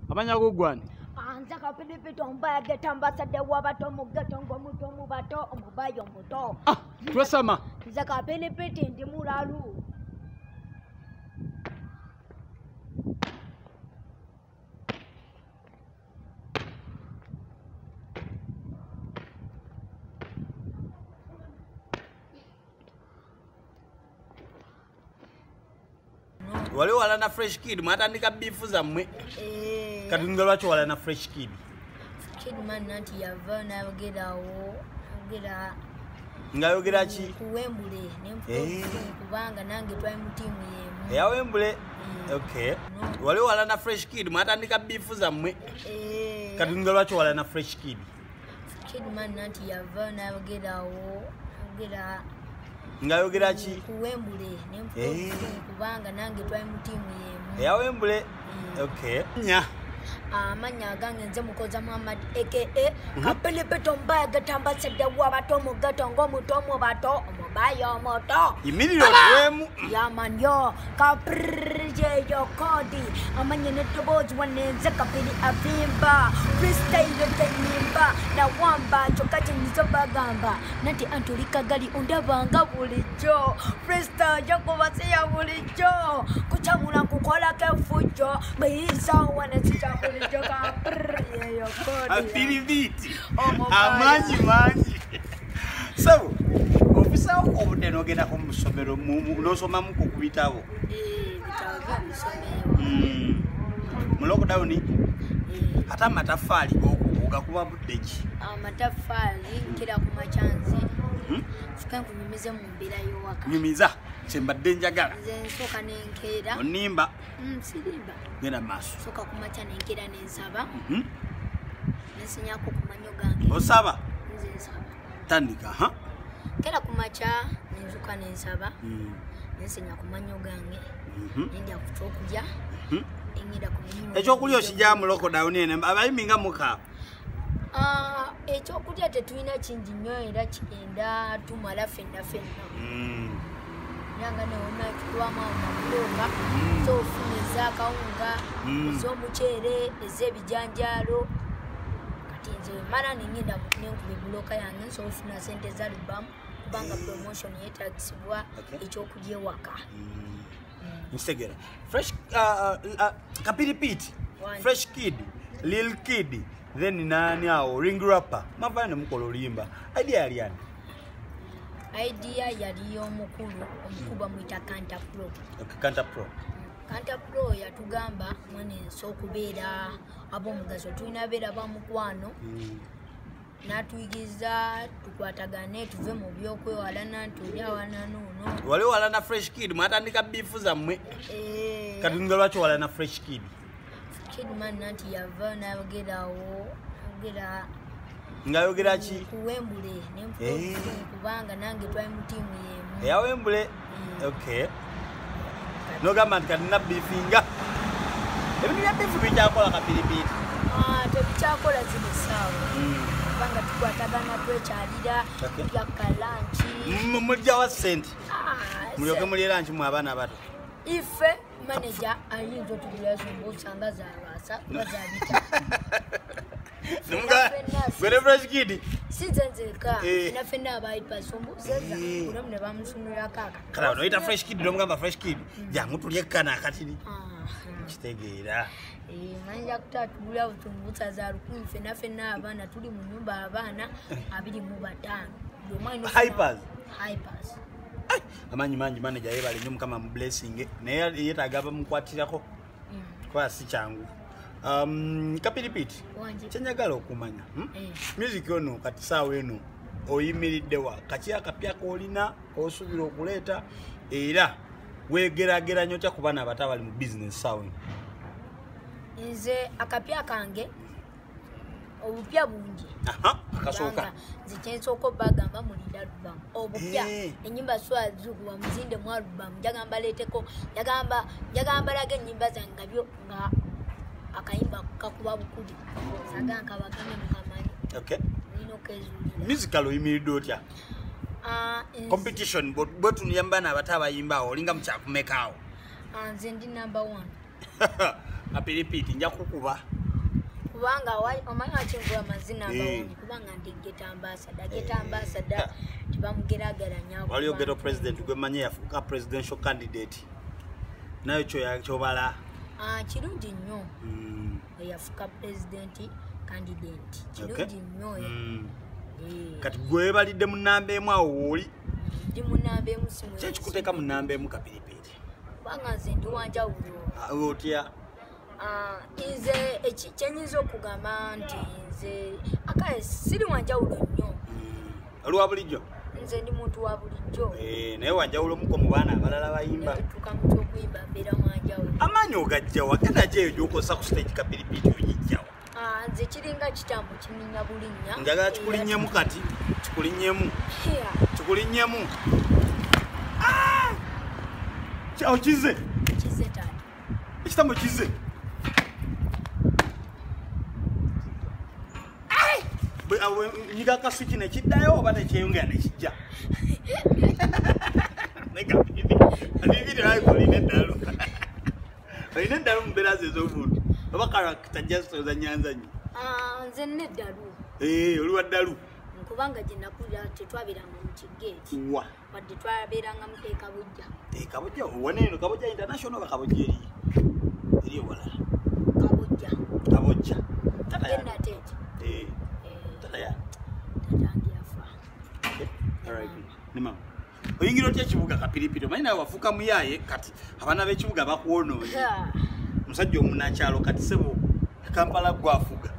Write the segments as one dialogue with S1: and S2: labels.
S1: Amanya gugwani.
S2: Anza kapilipito mbaya getambasade wabato mugeto ngomuto mubato omubayo muto.
S1: Twasama.
S2: Nza kapilipiti ndi mulalu.
S1: Wale wala na fresh kid mwatandika bifu za mwe. Kati lwacho wala na fresh kid.
S2: Kid man nanti yava na yogerawo yogera
S1: ngayogera ki
S2: kuwembule kubanga nange twali mu timu yemu
S1: ya wembule. Okay. Wale wala na fresh kid mwatandika bifu za mwe. Kati lwacho wala na fresh kid.
S2: Kid man nanti yava na yogerawo yogera
S1: ngayogera ki
S2: kuwembule kubanga nange twali mu timu yemu
S1: ya wembule. Okay. Nya
S2: amanya gange nze mukoza Muhammad aka kapilipito mbaya getambasade wabato mugeto ngomuto mubato omubayo moto
S1: imiriro twemu
S2: yamanyo kaprije yo kodi amanya netobozi wanenze kapili avimba freestyle tenimba na wamba chokaje nizo bagamba nati antulika gali undabanga bulijo freestyle yako basiya bulijo kuchamula kukola kefujo beisa wanezija bulijo kapri yo kodi
S1: apiriviti amanyi so ofisa obudeno ogenda ku musomero nosoma muko kubitabo
S2: bitaga musomero
S1: mu lockdown hata matafali ogakuba buddeji
S2: amatafali kira ku machanzi fuka kunyumize mu mbira yo waka
S1: nyumiza chembadde njagala
S2: nze nsoka nenkera
S1: onimba
S2: sirimba
S1: genda maso
S2: soka ku macha nenkera nensaba nesinyako ku manyo gange
S1: osaba
S2: nze nsaba
S1: tandika
S2: kera ku macha nenzuka nensaba nesinya ku manyo gange nendya ku chokulya engida ku minyo
S1: ekyokulya okijja mu lockdown ene abayiminga muka
S2: ekyokulya tetulina kingi nnyo era kigenda tumala fenna nanga neona kitwamu amabuloga zofuna ezakawunga ez'omuceere ez'ebijanjaalo kati nze mala nengenda nenkuba ebuloka yange nsobola ofuna sente za lubamu kubanga promotion yeetagisibwa ekyokulya ewaka
S1: nsegera fresh kapiripiti fresh kid lil kid then nani awo ring rapper mavana nemukola olimba idea yaliani
S2: idea yali omukulu omukuba mwita Kanta Pro.
S1: Kanta Pro.
S2: Kanta Pro yatugamba mwana sokubeera abomugaso tulina beera bamukwano natuyigiza tukwatagane tuve mu byokwewalana tulyawana nuno
S1: wali wala na fresh kid mwatandika bifu za mwe kati lwacho wala na fresh kid
S2: kid man nanti yava na yogerawo yogera
S1: ngayogera ki
S2: kuwembule kubanga nange twali mu timu yemu
S1: ya wembule. Okay. Nogamba nti kati nabifinga ebintu bya bifu bikyakola kapiripiti
S2: tebikyakola zino saawa kubanga tukwatagana twekyalira tulya kalanki
S1: mulya wa sente mulyoke mulye lanki mu abaana abato
S2: ife manager ayinza otugulira sombo osanga zalwasa kuba zabita
S1: Gwere fresh kid
S2: sinzenzeka nafena abaipasombo zeza ulamu ne bamusunira kaka
S1: kala noita fresh kid nomugamba fresh kid jangu tulye kana akatiri kitegeera
S2: manja kutatugulira butumbuza za lukumi fena abaana tuli mu nyumba abaana 25 hypers
S1: amanyi mangi manager yebale nnyo mukama mu blessing naye yetaaga bamukwatirako kwa si kyangu kapiripiti kyenjagala okumanya music ono kati saawa eno oyimiridde wa kaki akapya koolina kosuubira okuleeta era wegeraageranya otya ku baana abato abali mu business saawa eno
S2: nze akapya kange obupya bungi
S1: akasooka
S2: nze kyensooka obbagamba mulinda lubamu obupya ennyimba swazukuba muzinde mu alubamu njagamba leeteko njagamba laga ennyimba zange nga akayimba kakuba bukuli saganka bakame mukamanyi nino kezulira
S1: musical oyimiridde otya competition bwetunuyamba n'abato abayimba awo olinga mukyakumekaawo
S2: nze ndi number 1
S1: Kapiripiti nja kukuba.
S2: Kubanga omanyi wakyengula amazina abawunyi kubanga ndi geta ambassador tibamugerageranya.
S1: Waliyo ghetto president gwemanyi yafuuka presidential candidate. Nayo kyobala.
S2: Kirungi nnyo. Yafuuka president candidate. Kirungi nnyo.
S1: Kati gwe balidde mu nnamba emu awo wooli.
S2: Ndi mu nnamba emu simu.
S1: Kyekikuteeka mu nnamba emu Kapiripiti.
S2: Kubanga nze ndi wanjawulo.
S1: Otya?
S2: Nze kyenyinza okugamba nti nze akaye siri wanjawulo nnyo.
S1: Olwa bulijjo?
S2: Nze ndi muntu wa bulijjo.
S1: Naye wanjawulo muko mu baana abalala bayimba.
S2: Tukamutu okuyimba mbeera wanjawulo.
S1: Amaanyi ogajjawa era gyeyo gy'okozesa ku stage Kapiripiti ogijjawa.
S2: Nze kiringa kitambo kininnya bulinnya.
S1: Njagala kikulinnyemu kati. Kikulinnyemu. Kikulinnyemu. Kyawo kize.
S2: Kize taata.
S1: Ekitambo kize. Nyiga kaswiki nekiddayo oba nekyeyongera nekijja. Olina eddalu. Olina eddalu mu mbeera ze ez'obuntu. Oba karakita jasitoza nyanzanyi.
S2: Nze neddalu.
S1: Oli wa ddalu.
S2: Kubanga gye nakulira tetwabeeranga mu kigeeti.
S1: Wa.
S2: Wadde twabeeranga mu Kabujja.
S1: Kabujja waneeno Kabujja international oba Kabujja eri? Eri ewalala.
S2: Kabujja.
S1: Kabujja.
S2: Genda teeti.
S1: Tata ya.
S2: Tata ndiafa.
S1: Alright. Nima. Oyingira otya ekibuga Kapiripiti? Omanyi nawe wafuuka muyaaye kati abaana b'ekibuga bakuwonoonye. Musajja omunakyalo kati sebo Kampala gwafuga.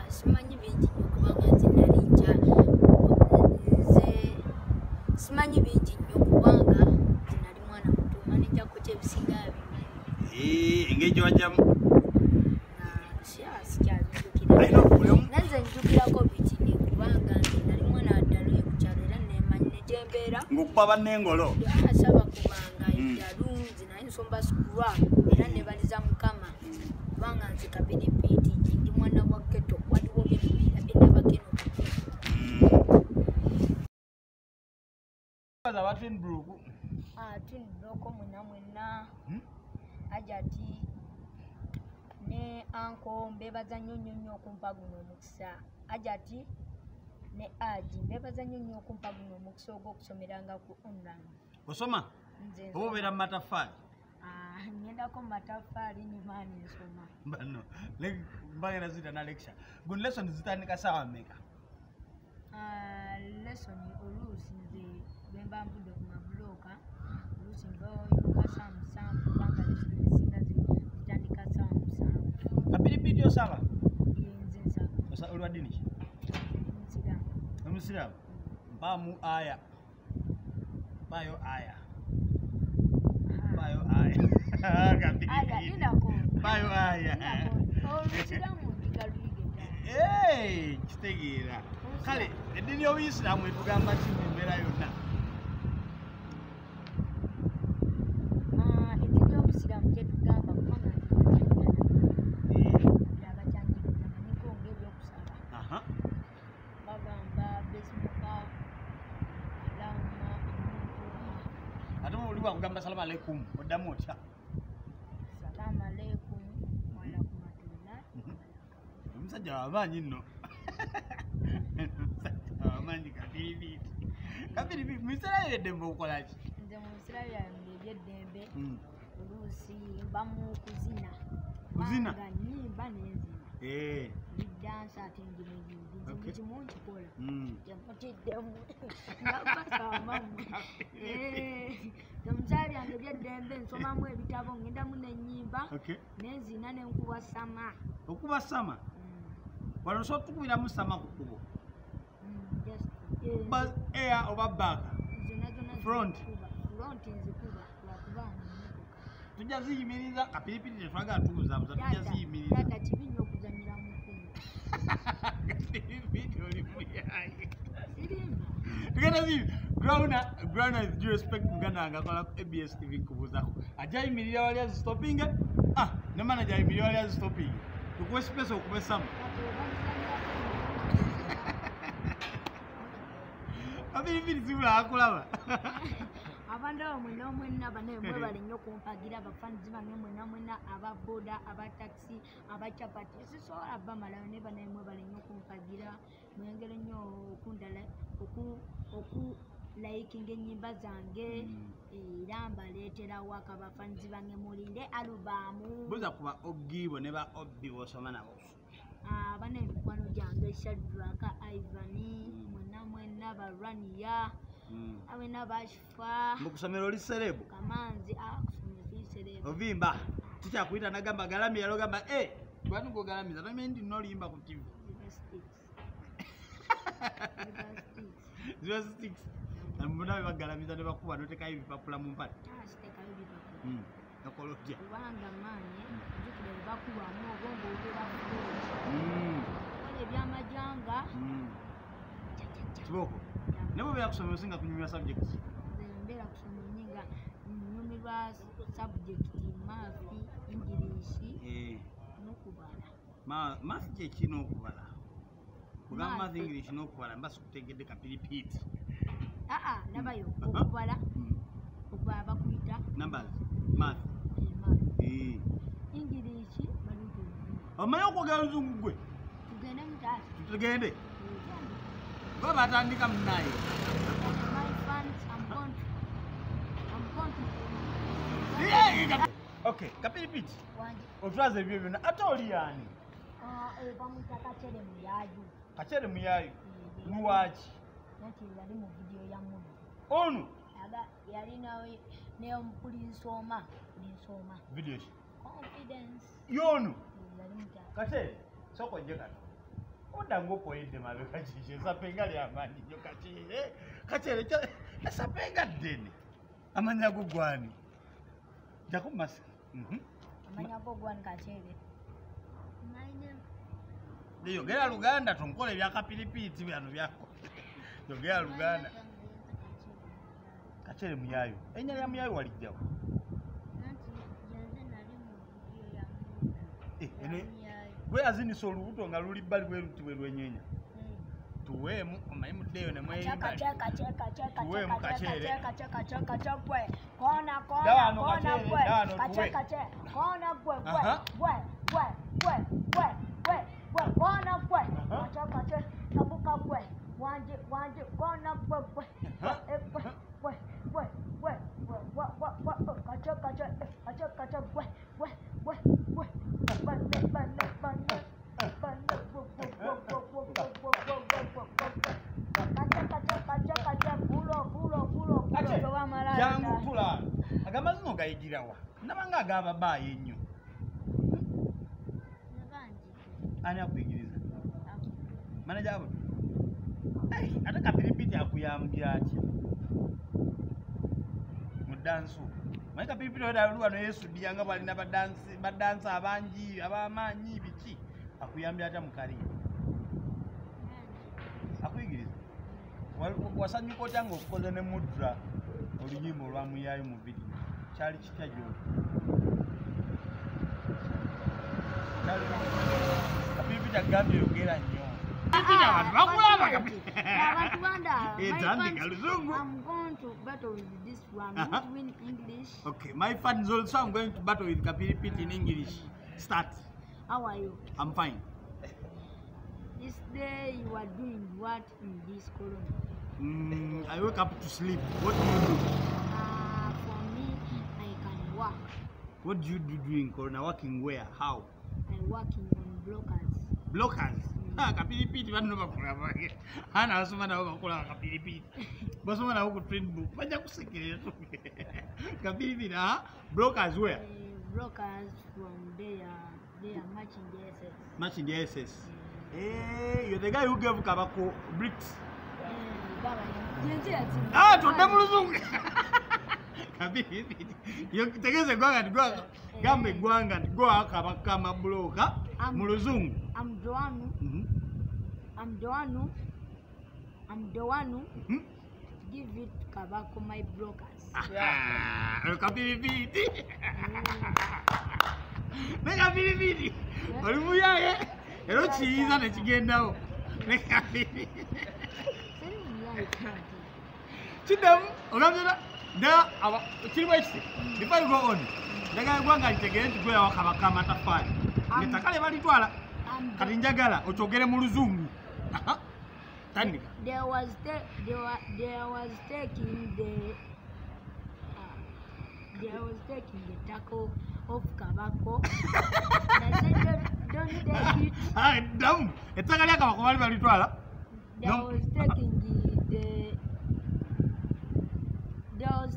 S2: Simanyi bingi nnyo kubanga nze nali nja. Simanyi bingi nnyo kubanga nze nali mwana muto. Manejjako kyebisinga bibiri.
S1: Engeri gye wajjamu?
S2: Sikyabijjukira. Nanze njukirako bitini kubanga nze nali mwana waddalu ku kyalo era nemanyi ne gye mbeera.
S1: Ng'okuba bannengolo?
S2: Asaba kubanga eddalu nze nali nsomba sukulwa era nebaliza Mukama. Kubanga nze Kapiripiti ndi mwana wa ghetto waliwo byebibiira endabakeno.
S1: Twin Brook.
S2: Twin Brook mwenna. Ajati ne anko mbebaza nnyo okumpa guno omukisa. Ajati ne Aji mbebaza nnyo okumpa guno omukisa ogw'okusomeranga ku online.
S1: Osoma? Oba obeera mu mataffaali?
S2: Ngendako mu mataffaali nimaani nsoma.
S1: Bano, mbagenda zita na lecture. Guno lesson zitandika ssaawa mmeka?
S2: Lesson oluusi nze bwe mba mbudde ku mabulooka oluusi mbayoka ssaawa musanvu kubanga lesson ezisinga zitandika ssaawa musanvu.
S1: Kapiripiti osaba?
S2: Nze nsaba.
S1: Olwa ddiini ki?
S2: Musiraamu.
S1: Omusiraamu? Mpaamu aya. Mpaayo aya. Mpaayo aya.
S2: Aya linako.
S1: Mpaayo aya.
S2: Omusiraamu ndigaluyige.
S1: Kitegeera. Kale eddiini y'Obuyisiraamu etugamba ki mu mbeera yonna?
S2: Eddiini y'Obusiraamu kyetugamba kubanga abakyanjiriza manyiko ng'ebyokusaba. Bagamba besmuka alama
S1: ate oli bwakugamba salamu aleikum oddamu otya?
S2: Salamu aleikum warakumatullah.
S1: Omusajja w'amaanyi nno. Omusajja w'amaanyi Kapiripiti. Kapiripiti mu Isirayiri eddembe okola ki?
S2: Nze mu Isirayiri eby'eddembe oluusi mbamu kuzina.
S1: Kuzina?
S2: Nga nnyimba n'enzina. Bidansa ate ndi muyimbi. Nze mu kimu nkikola. Temutiddemu. Ngapasa amamu. Omukyala yange eby'eddembe nsomamu ebitabo ngendamu n'ennyimba n'enzina n'enkuba sama.
S1: Okuba sama? Wano so tukubiramu sama ku kkubo? Air oba back? Front?
S2: Front nzikuba lwakuba mmotoka.
S1: Tujja ziyimiriza Kapiripiti tetwagala tubuzabuza tujja ziyimiriza.
S2: Taata kibi nnyo okuzannyira mu kkubo.
S1: Kapiripiti oli muyaaye.
S2: Sirimba.
S1: Tugenda zibi. Ground with due respect muganda wange akola ku ABS TV nkubuuzako. Ajja yimirira wali azistopinge? Ne manager ayimirira wali azistopinge. Tukuwe space okube sama. Kapiripiti sibula akulaba.
S2: Abanda mwena mwena bane mwe bali nnyo kumpagira abafanzi bange mwena mwena ababoda abataxi abachapati siso abamala ne bane mwe bali nnyo kumpagira mwengere nnyo okundala oku liking enyimba zange era mbaleetera waka abafanzi bange mulinde alubamu
S1: buza kuba ogibo ne ba obbi bosoma nabo
S2: bane mikwano gyange Shadraka Ivani mwena mwena barania awena bashfa
S1: mukusomero oli serebu
S2: kamanzi kusomero serebu
S1: ovimba tikyakuita nagamba galami yalo gamba bwanu go galamiza tamendi nolimba ku TV zero six mbona bagalamiza ne bakuba noteka ibipapula mu mpati
S2: siteka ibipapula
S1: nakolojja
S2: kubanga manye jukire bakuba mu obongo obera ole byamajanga
S1: kiboko nebo bya kusomera singa kunyumya subjects
S2: mbera kusomera nyinga nyumirwa subject math English nokubala
S1: math je kino okubala kugamba math English nokubala mbasi kutegedde kapiripiti
S2: nabayo okubala okuba bakuita
S1: numbers math
S2: English balutu
S1: omanyi okwogera oluzungu gwe
S2: tugende mutasi
S1: tugende gwe batandika munaye
S2: my fans I'm going to
S1: okay kapiripiti otwaze ebyo byonna ate oli yani
S2: bamwita Kachere Muyayu
S1: Kachere Muyayu luwaki
S2: nati yali mu video ya muno
S1: ono
S2: yali nawe neomukulinsoma
S1: video
S2: confidence
S1: yono Kachere soko nje kati onda ngopoyedde mabeka kije sapenga lya amani nyo Kachere sapenga dene amanya gugwani jakumasi
S2: amanya gugwani Kachere
S1: yogera Luganda tunkole bya kapiripiti byano byako yogera Luganda Kachere Muyayu enya lya Muyayu walijjawo ene gwe azinisa olubuto nga luli bbali bwe luti bwe lwenyenya tuweemu omanyi muddeeyo ne mweyimba tuweemu Kachere jangu tula agamba zino gayigirawa nabanga agaba baayo ennyo ani akuyigiriza manager abo ate kapiripiti akuyambya atya mudansu manyi kapiripiti wano yesuddiyanga bwalina badansi abangi abamaanyi biki akuyambya atya mukaliya akuyigiriza wasanyuka otya nga okukoze ne mudra oluyimba olwa Muyayu mu video kyali kitya gyoli kapiripiti agambye yogera nnyo
S2: I'm going to battle with this one, not win English.
S1: Okay, my fans also I'm going to battle with Kapiripiti in English. Start.
S2: How are you?
S1: I'm fine.
S2: This day you are doing what in this colony?
S1: I wake up to sleep. What do you do?
S2: For me, I can work.
S1: What do you do during Corona? Working where? How?
S2: I'm working on blockers.
S1: Blockers? Kapiripiti bano bakola hana asoma nabo bakola kapiripiti basoma nabo ku trend book bajja kusekerera kapiripiti blockers where?
S2: Blockers from they are matching the SS.
S1: You're the guy who gave Kabako bricks.
S2: Today
S1: muluzungu kapiripiti tegeze gwanga gambe gwanga gwa kabaka mabloka muluzungu
S2: I'm the one who give it Kabako my blockers.
S1: Kapiripiti. Kapiripiti. Olimuyaye. Ero chiza ne chigendawo. Kapiripiti. Chidam, ogambira Da awa chirwa ichi. Before you go on. Ndaga gwanga litegere nti gwe wakabaka matafali. Netakale balitwala. Kati njagala ochogere mu luzungu. Tandika.
S2: There was taking the tackle of Kabako. I said don't take it.
S1: Ah, damn. Etakale akabako balitwala.
S2: There was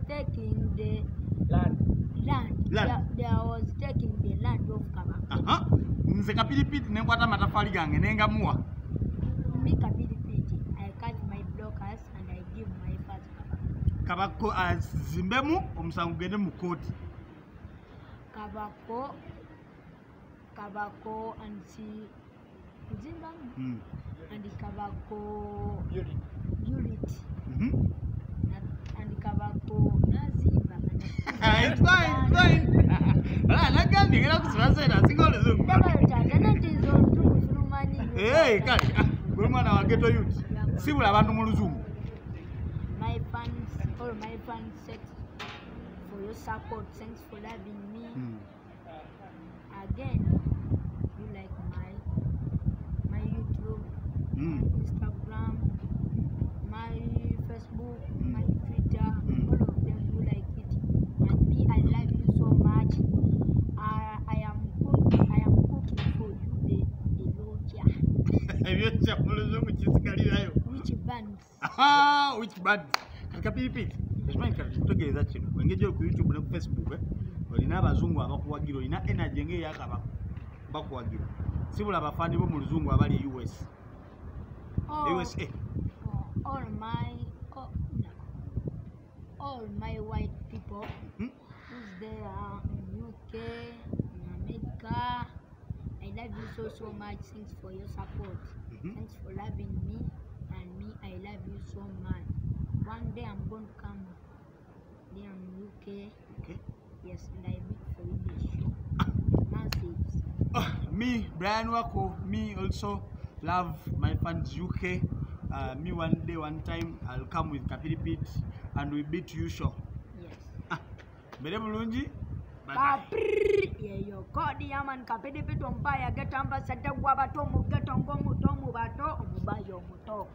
S2: taking the land. There was taking the land of Kabako.
S1: Nze Kapilipiti nenkwata matafali gange nengamuwa.
S2: Me Kapilipiti, I catch my blockers and I give my first Kabako.
S1: Kabako azimbemu omusango gende mu koti.
S2: Kabako and see Zimbabwe. And the Kabako unit. And the Kabako Naziba.
S1: It's fine. I can't get up to Rasena. Single Zoom. Hey, Gurmana, I'll get to you. See what I want to Zoom.
S2: My fans, thanks for your support. Thanks for loving me. Again, you like my YouTube, my Instagram, my Facebook, my Twitter, all of them you like it. And me, I love you so much. I am cooking for you the loja. Which bands?
S1: Which bands? Kapilipiti. Tutegeeza kino. Wengeje ku YouTube ne ku Facebook olina abazungu abakuwagira olina energy ng'eyo yakabako bakuwagira. Sibula abafandi bo mu luzungu abali US. USA.
S2: All my white people who's there in UK, in America, I love you so much. Thanks for your support. Thanks for loving me, and me, I love you so much. One day I'm going to come there in UK.
S1: Okay.
S2: Yes, and I meet for you the show. Massive.
S1: Me, Brian Wako, me also love my fans UK. Me one day, one time, I'll come with Kapilipiti and we beat you show.
S2: Yes.
S1: Bede bulungi.
S2: Yeah, yo kodi yaman Kapilipiti ompaya getamba sete gwabato mu geto ngomu tomu bato omubayo muto.